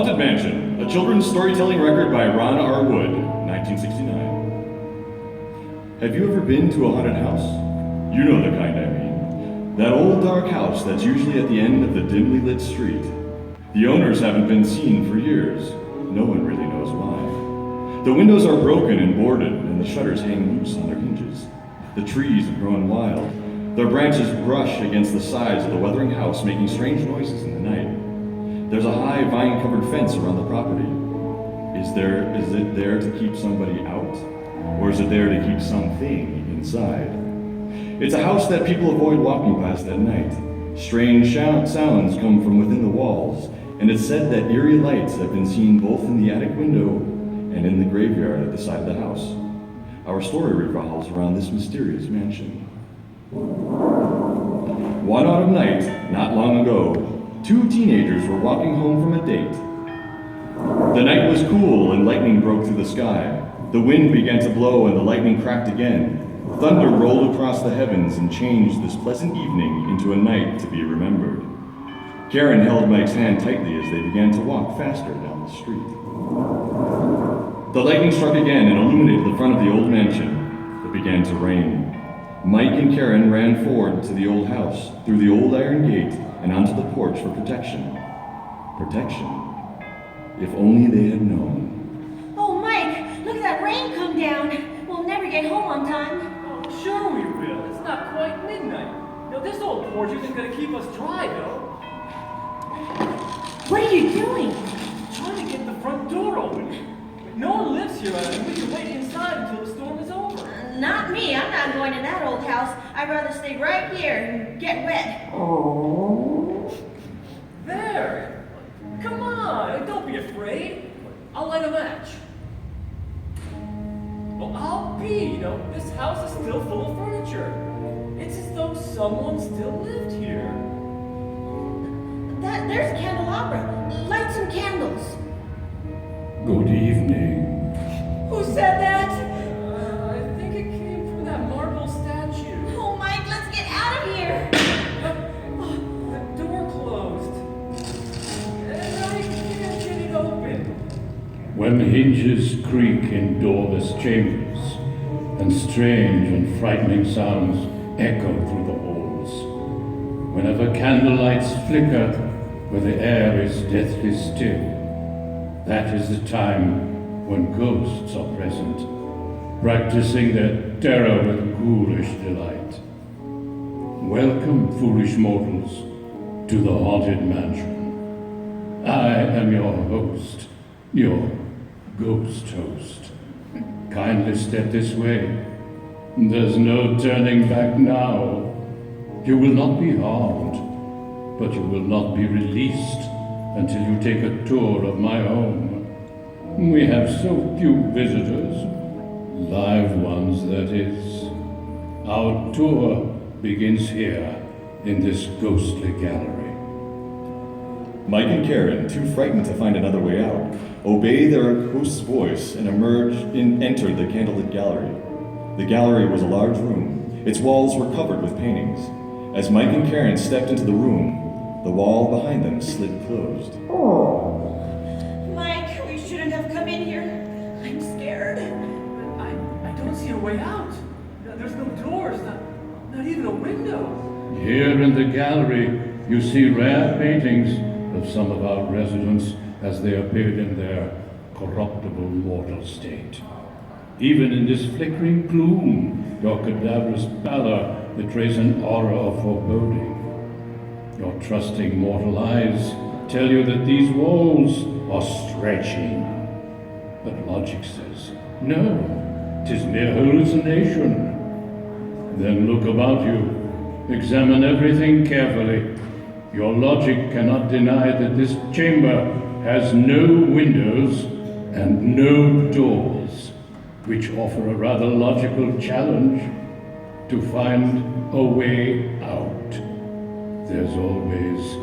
Haunted Mansion, a children's storytelling record by Ron R. Wood, 1969. Have you ever been to a haunted house? You know the kind I mean. That old dark house that's usually at the end of the dimly lit street. The owners haven't been seen for years. No one really knows why. The windows are broken and boarded, and the shutters hang loose on their hinges. The trees have grown wild. Their branches brush against the sides of the weathering house, making strange noises in the night. There's a high vine-covered fence around the property. Is it there to keep somebody out? Or is it there to keep something inside? It's a house that people avoid walking past at night. Strange sounds come from within the walls, and it's said that eerie lights have been seen both in the attic window and in the graveyard at the side of the house. Our story revolves around this mysterious mansion. One autumn night, not long ago, two teenagers were walking home from a date. The night was cool and lightning broke through the sky. The wind began to blow and the lightning cracked again. Thunder rolled across the heavens and changed this pleasant evening into a night to be remembered. Karen held Mike's hand tightly as they began to walk faster down the street. The lightning struck again and illuminated the front of the old mansion. It began to rain. Mike and Karen ran forward to the old house, through the old iron gate, and onto the porch for protection. Protection. If only they had known. Oh, Mike, look at that rain come down. We'll never get home on time. Oh, sure we will. It's not quite midnight. This old porch isn't going to keep us dry, though. What are you doing? Trying to get the front door open. No one lives here, and we can wait inside until the storm is over. Not me. I'm not going to that old house. I'd rather stay right here and get wet. Oh. There. Come on. Don't be afraid. I'll light a match. Well, I'll be. This house is still full of furniture. It's as though someone still lived here. There's a candelabra. Light some candles. Good evening. Who said that? I think it came from that marble statue. Oh, Mike, let's get out of here. The door closed. And I can't get it open. When hinges creak in doorless chambers, and strange and frightening sounds echo through the halls, whenever candlelights flicker where the air is deathly still, that is the time when ghosts are present, practicing their terror with ghoulish delight. Welcome, foolish mortals, to the Haunted Mansion. I am your host, your ghost host. Kindly step this way. There's no turning back now. You will not be harmed, but you will not be released until you take a tour of my home. We have so few visitors, live ones that is. Our tour begins here in this ghostly gallery. Mike and Karen, too frightened to find another way out, obey their host's voice and entered the candlelit gallery. The gallery was a large room. Its walls were covered with paintings. As Mike and Karen stepped into the room, the wall behind them slid closed. Mike, we shouldn't have come in here. I'm scared. I don't see a way out. There's no doors, not even a window. Here in the gallery, you see rare paintings of some of our residents as they appeared in their corruptible mortal state. Even in this flickering gloom, your cadaverous pallor betrays an aura of foreboding. Your trusting mortal eyes tell you that these walls are stretching. But logic says, no, 'tis mere hallucination. Then look about you. Examine everything carefully. Your logic cannot deny that this chamber has no windows and no doors, which offer a rather logical challenge to find a way out. There's always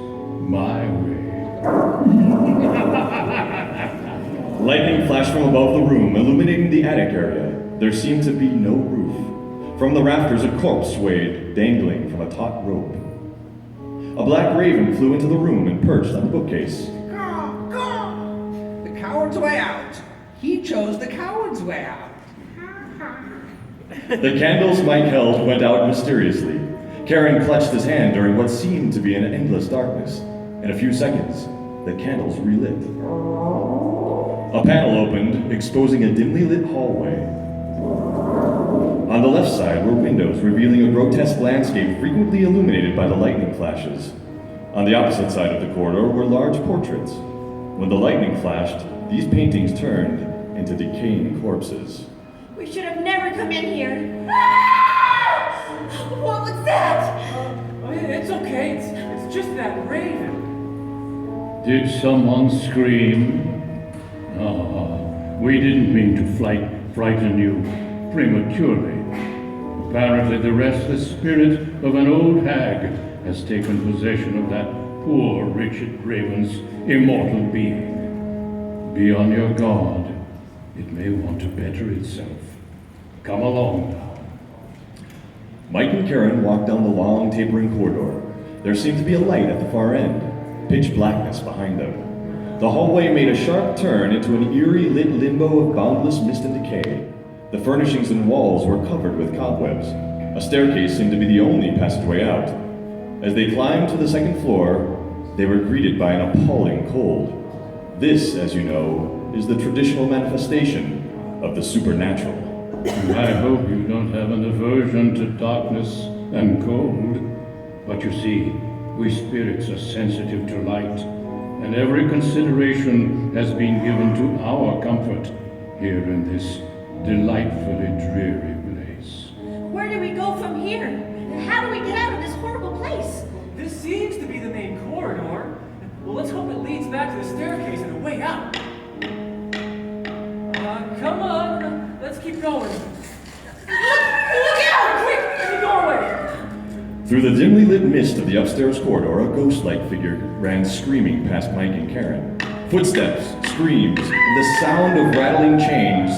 my way. Lightning flashed from above the room, illuminating the attic area. There seemed to be no roof. From the rafters, a corpse swayed, dangling from a taut rope. A black raven flew into the room and perched on the bookcase. coward's way out. He chose the coward's way out. The candles Mike held went out mysteriously. Karen clutched his hand during what seemed to be an endless darkness. In a few seconds, the candles relit. A panel opened, exposing a dimly lit hallway. On the left side were windows revealing a grotesque landscape frequently illuminated by the lightning flashes. On the opposite side of the corridor were large portraits. When the lightning flashed, these paintings turned into decaying corpses. We should have never come in here. Ah! What was that? It's okay. It's just that raven. Did someone scream? We didn't mean to frighten you prematurely. Apparently the restless spirit of an old hag has taken possession of that poor Richard Raven's immortal being. Be on your guard. It may want to better itself. Come along now. Mike and Karen walked down the long, tapering corridor. There seemed to be a light at the far end, pitch blackness behind them. The hallway made a sharp turn into an eerie lit limbo of boundless mist and decay. The furnishings and walls were covered with cobwebs. A staircase seemed to be the only passageway out. As they climbed to the second floor, they were greeted by an appalling cold. This, as you know, is the traditional manifestation of the supernatural. I hope you don't have an aversion to darkness and cold. But you see, we spirits are sensitive to light, and every consideration has been given to our comfort here in this delightfully dreary place. Where do we go from here? And how do we get out of this horrible place? This seems to be the main corridor. Well, let's hope it leads back to the staircase and a way out. Come on, let's keep going. Look out! Quick, in the doorway! Through the dimly lit mist of the upstairs corridor, a ghost-like figure ran screaming past Mike and Karen. Footsteps, screams, and the sound of rattling chains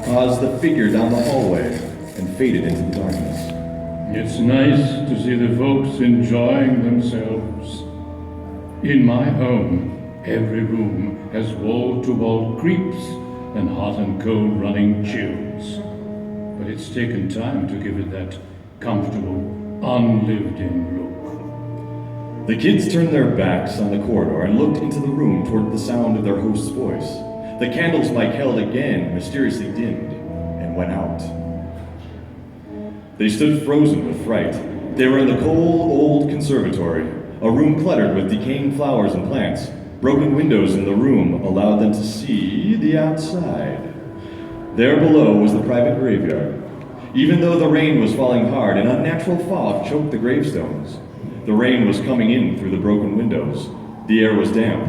caused the figure down the hallway and faded into the darkness. It's nice to see the folks enjoying themselves. In my home, every room has wall-to-wall creeps and hot and cold running chills. But it's taken time to give it that comfortable, unlived-in look. The kids turned their backs on the corridor and looked into the room toward the sound of their host's voice. The candles Mike held again mysteriously dimmed and went out. They stood frozen with fright. They were in the cold, old conservatory, a room cluttered with decaying flowers and plants. Broken windows in the room allowed them to see the outside. There below was the private graveyard. Even though the rain was falling hard, an unnatural fog choked the gravestones. The rain was coming in through the broken windows. The air was damp.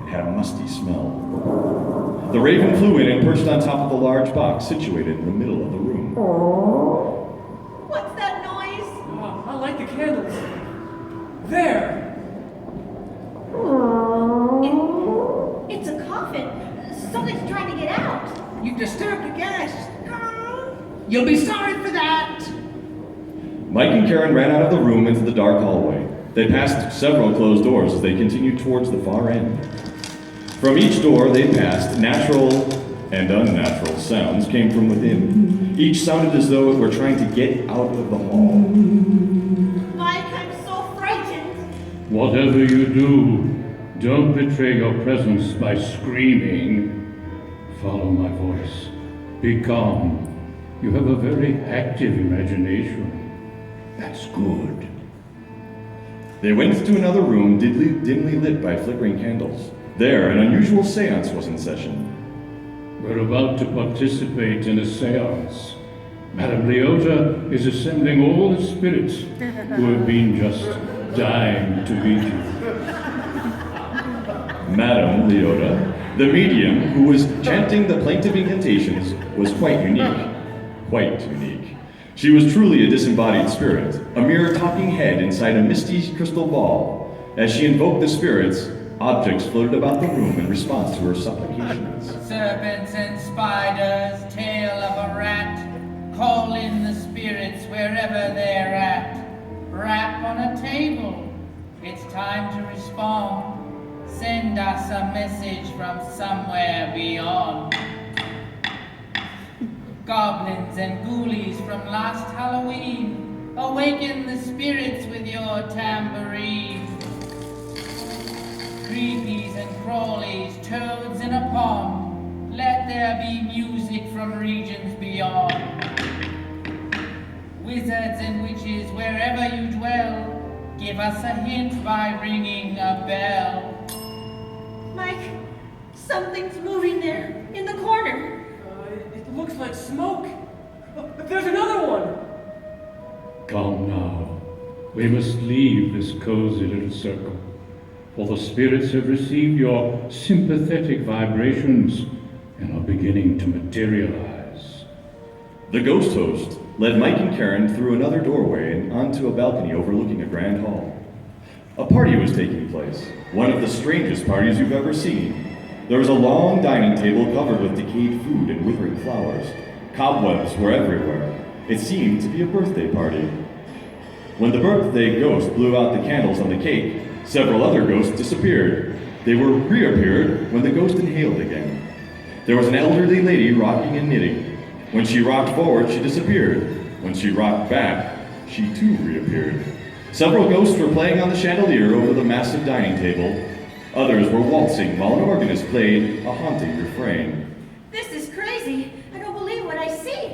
It had a musty smell. The raven flew in and perched on top of a large box situated in the middle of the room. What's that noise? I like the candles. There! It's a coffin. Something's trying to get out. You disturbed a guest. You'll be sorry for that. Mike and Karen ran out of the room into the dark hallway. They passed several closed doors as they continued towards the far end. From each door they passed, natural and unnatural sounds came from within. Each sounded as though it were trying to get out of the hall. Mike, I'm so frightened. Whatever you do, don't betray your presence by screaming. Follow my voice. Be calm. You have a very active imagination. That's good. They went to another room dimly lit by flickering candles. There, an unusual seance was in session. We're about to participate in a seance. Madame Leota is assembling all the spirits who have been just dying to meet you. Madame Leota, the medium who was chanting the plaintive incantations, was quite unique. Quite unique. She was truly a disembodied spirit, a mere talking head inside a misty crystal ball. As she invoked the spirits, objects floated about the room in response to her supplications. Serpents and spiders, tail of a rat, call in the spirits wherever they're at. Rap on a table, it's time to respond. send us a message from somewhere beyond. Goblins and ghoulies from last Halloween, awaken the spirits with your tambourine. Creepies and crawlies, toads in a pond, let there be music from regions beyond. Wizards and witches, wherever you dwell, give us a hint by ringing a bell. Mike, something's moving there, in the corner. It looks like smoke. But there's another one. Come now. We must leave this cozy little circle, for the spirits have received your sympathetic vibrations and are beginning to materialize. The ghost host led Mike and Karen through another doorway and onto a balcony overlooking a grand hall. A party was taking place, one of the strangest parties you've ever seen. There was a long dining table covered with decayed food and withering flowers. Cobwebs were everywhere. It seemed to be a birthday party. When the birthday ghost blew out the candles on the cake, several other ghosts disappeared. They were reappeared when the ghost inhaled again. There was an elderly lady rocking and knitting. When she rocked forward, she disappeared. When she rocked back, she too reappeared. Several ghosts were playing on the chandelier over the massive dining table. Others were waltzing while an organist played a haunting refrain. This is crazy. I don't believe what I see.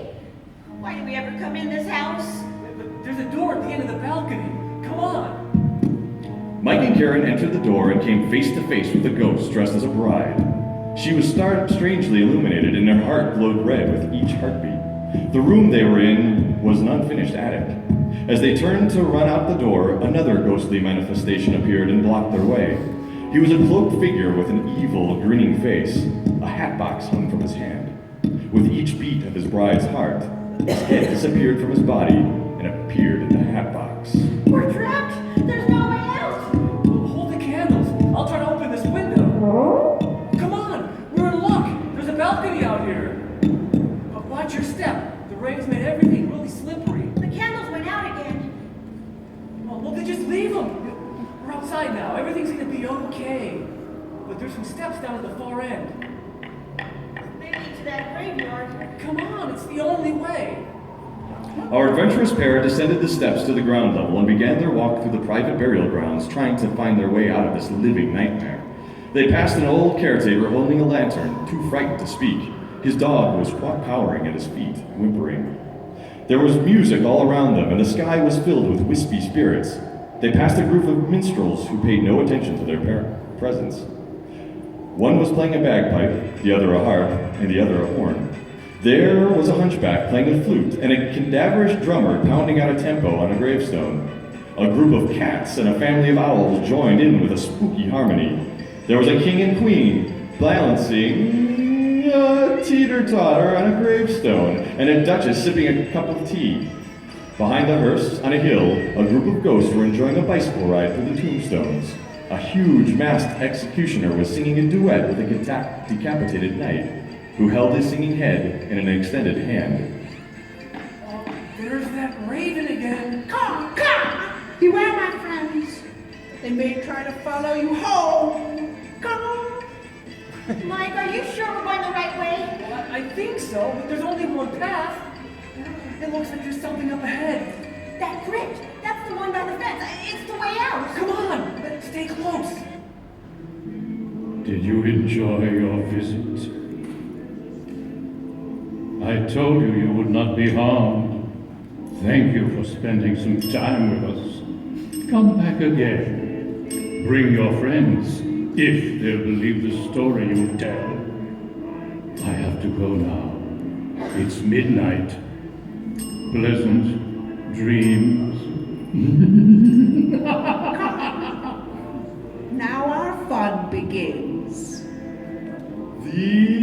Why did we ever come in this house? But there's a door at the end of the balcony. Come on. Mike and Karen entered the door and came face to face with a ghost dressed as a bride. She was strangely illuminated, and her heart glowed red with each heartbeat. The room they were in was an unfinished attic. As they turned to run out the door, another ghostly manifestation appeared and blocked their way. He was a cloaked figure with an evil, grinning face. A hat box hung from his hand. With each beat of his bride's heart, his head disappeared from his body and appeared in the hat box. We're trapped. There's no way out. Hold the candles. I'll try to open this window. Come on. We're in luck. There's a balcony out here. But watch your step. The rain's made everything really slippery. The candles went out again. Well, then just leave them. We're outside now. Everything's gonna be okay. But there's some steps down at the far end. They lead to that graveyard. Come on, it's the only way. Our adventurous pair descended the steps to the ground level and began their walk through the private burial grounds, trying to find their way out of this living nightmare. They passed an old caretaker holding a lantern, too frightened to speak. His dog was cowering at his feet, whimpering. There was music all around them, and the sky was filled with wispy spirits. They passed a group of minstrels who paid no attention to their presence. One was playing a bagpipe, the other a harp, and the other a horn. There was a hunchback playing a flute, and a cadaverous drummer pounding out a tempo on a gravestone. A group of cats and a family of owls joined in with a spooky harmony. There was a king and queen balancing a teeter-totter on a gravestone, and a duchess sipping a cup of tea. Behind the hearse, on a hill, a group of ghosts were enjoying a bicycle ride through the tombstones. A huge masked executioner was singing a duet with a decapitated knight, who held his singing head in an extended hand. Oh, there's that raven again. Come, come! Beware, my friends. They may try to follow you home. Come! Mike, are you sure we're going the right way? Well, I think so, but there's only one path. It looks like there's something up ahead. That crypt. That's the one by the fence. It's the way out. Come on, let's stay close. Did you enjoy your visit? I told you you would not be harmed. Thank you for spending some time with us. Come back again. Bring your friends, if they'll believe the story you tell. I have to go now. It's midnight. Pleasant dreams. Now our fun begins. The